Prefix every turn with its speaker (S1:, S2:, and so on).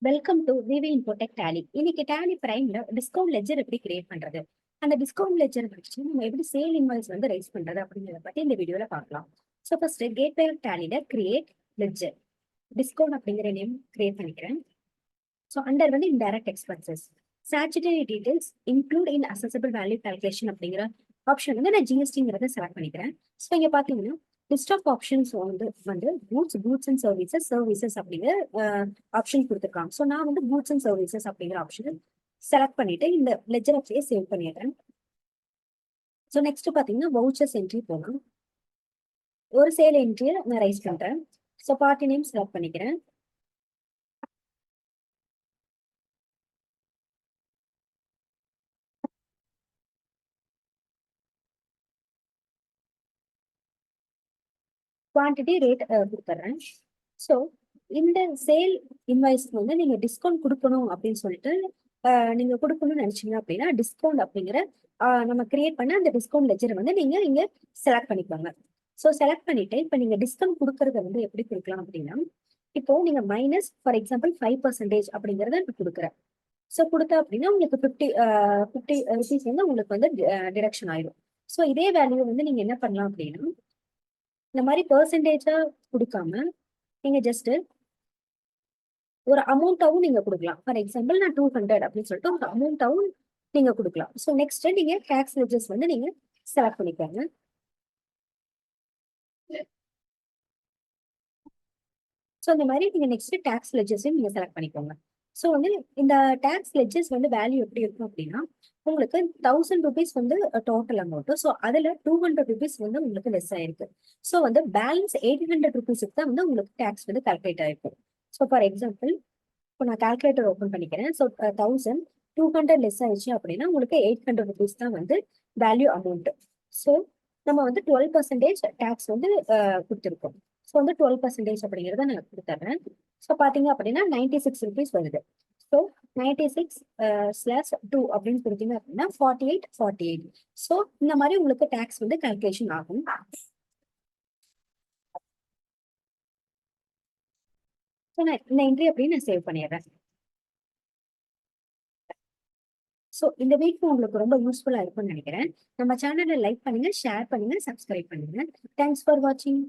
S1: Welcome to VV Infotech Tally. இன்னைக்கு Tally பிரைம்ல discount ledger எப்படி கிரியேட் பண்றது, அந்த டிஸ்கவுண்ட் லெஜர் வச்சு நம்ம எப்படி சேல் இன்வாய்ஸ் வந்து ரைஸ் பண்றது அப்படிங்கிறத பத்தி இந்த வீடியோல பார்க்கலாம். ஸோ ஃபர்ஸ்ட் கேட்வே டேலில கிரியேட் லெஜர் டிஸ்கவுண்ட் அப்படிங்கிற நேம் கிரியேட் பண்ணிக்கிறேன். ஸோ அண்டர் வந்து indirect expenses statutory details include in assessable value calculation அப்படிங்கிற ஆப்ஷன் வந்து நான் ஜிஎஸ்டிங்கிறத செலக்ட் பண்ணிக்கிறேன். ஸோ இங்க பாத்தீங்கன்னா லிஸ்ட் ஆஃப் ஆப்ஷன்ஸ் வந்து கூட்ஸ் அண்ட் சர்வீசஸ் அப்படிங்கிற ஆப்ஷன் கொடுத்துருக்காங்க. ஸோ நான் வந்து கூட்ஸ் அண்ட் சர்வீசஸ் அப்படிங்கிற ஆப்ஷன் செலக்ட் பண்ணிட்டு இந்த லெஜர் அப்படியே சேவ் பண்ணிடுறேன். ஸோ நெக்ஸ்ட் பாத்தீங்கன்னா வவுச்சர்ஸ் என்ட்ரி போகலாம். ஒரு சேல் என்ட்ரியை நான் ரைஸ் பண்றேன். ஸோ பார்ட்டி நேம் செலக்ட் பண்ணிக்கிறேன். குவான்டிட்டி ரேட் கொடுத்துட்றேன். ஸோ இந்த சேல் இன்வாய்ஸ்க்கு வந்து நீங்க டிஸ்கவுண்ட் கொடுக்கணும் அப்படின்னு சொல்லிட்டு நீங்க கொடுக்கணும்னு நினைச்சீங்க அப்படின்னா டிஸ்கவுண்ட் அப்படிங்கிற நம்ம கிரியேட் பண்ண அந்த டிஸ்கவுண்ட் லெஜரை வந்து நீங்க இங்க செலக்ட் பண்ணிக்கோங்க. ஸோ செலக்ட் பண்ணிட்டு இப்போ நீங்க டிஸ்கவுண்ட் கொடுக்கறத வந்து எப்படி கொடுக்கலாம் அப்படின்னா, இப்போ நீங்க மைனஸ் ஃபார் எக்ஸாம்பிள் 5% அப்படிங்கறத நான் கொடுக்குறேன். ஸோ கொடுத்தா அப்படின்னா உங்களுக்கு 50 ருபீஸ் வந்து உங்களுக்கு வந்து டிடக்ஷன் ஆயிடும். ஸோ இதே வேல்யூ வந்து நீங்க என்ன பண்ணலாம் அப்படின்னா, இந்த மாதிரி பெர்சன்டேஜா கொடுக்காம நீங்க ஜஸ்ட் ஒரு அமௌண்ட்டாவும் நீங்க கொடுக்கலாம். ஃபார் எக்ஸாம்பிள் நான் 200 அப்படின்னு சொல்லிட்டு ஒரு அமௌண்ட்டாவும் நீங்க கொடுக்கலாம். ஸோ நெக்ஸ்ட் நீங்க டாக்ஸ் லெஜர்ஸ் வந்து நீங்க செலக்ட் பண்ணிக்கோங்க. ஸோ இந்த மாதிரி நீங்க நெக்ஸ்ட் டாக்ஸ் லெஜர்ஸையும் நீங்க செலக்ட் பண்ணிக்கோங்க. ஸோ வந்து இந்த டாக்ஸ் லெஜர்ஸ் வந்து வேல்யூ எப்படி இருக்கும் அப்படின்னா, உங்களுக்கு 1000 ருபீஸ் வந்து டோட்டல் அமௌண்ட். ஸோ அதுல 200 ருபீஸ் வந்து உங்களுக்கு லெஸ் ஆயிருக்கு. ஸோ வந்து பேலன்ஸ் 800 ருபீஸுக்கு தான் வந்து உங்களுக்கு டாக்ஸ் வந்து கால்குலேட் ஆயிருக்கும். ஸோ ஃபார் எக்ஸாம்பிள் இப்போ நான் கால்குலேட்டர் ஓப்பன் பண்ணிக்கிறேன். ஸோ 1200 லெஸ் ஆயிடுச்சு அப்படின்னா உங்களுக்கு 800 ருபீஸ் தான் வந்து வேல்யூ அமௌண்ட். ஸோ நம்ம வந்து 12% டாக்ஸ் வந்து கொடுத்துருக்கோம். ஸோ வந்து 12% அப்படிங்கிறத நான் கொடுத்துட்றேன். ஸோ பார்த்தீங்க அப்படின்னா 96 ருபீஸ் வருது. ஸோ 96/2 அப்படின்னு கொடுத்தீங்க அப்படின்னா 48. ஸோ இந்த மாதிரி உங்களுக்கு டாக்ஸ் வந்து கால்குலேஷன் ஆகும். ஸோ நான் இந்த என்ட்ரி அப்படின்னு நான் சேவ் பண்ணிடுறேன். ஸோ இந்த வீக் உங்களுக்கு ரொம்ப யூஸ்ஃபுல்லா இருக்கும்னு நினைக்கிறேன். நம்ம சேனலை லைக் பண்ணுங்க, ஷேர் பண்ணுங்க, சப்ஸ்கிரைப் பண்ணுங்க. தேங்க்ஸ் ஃபார் வாட்சிங்.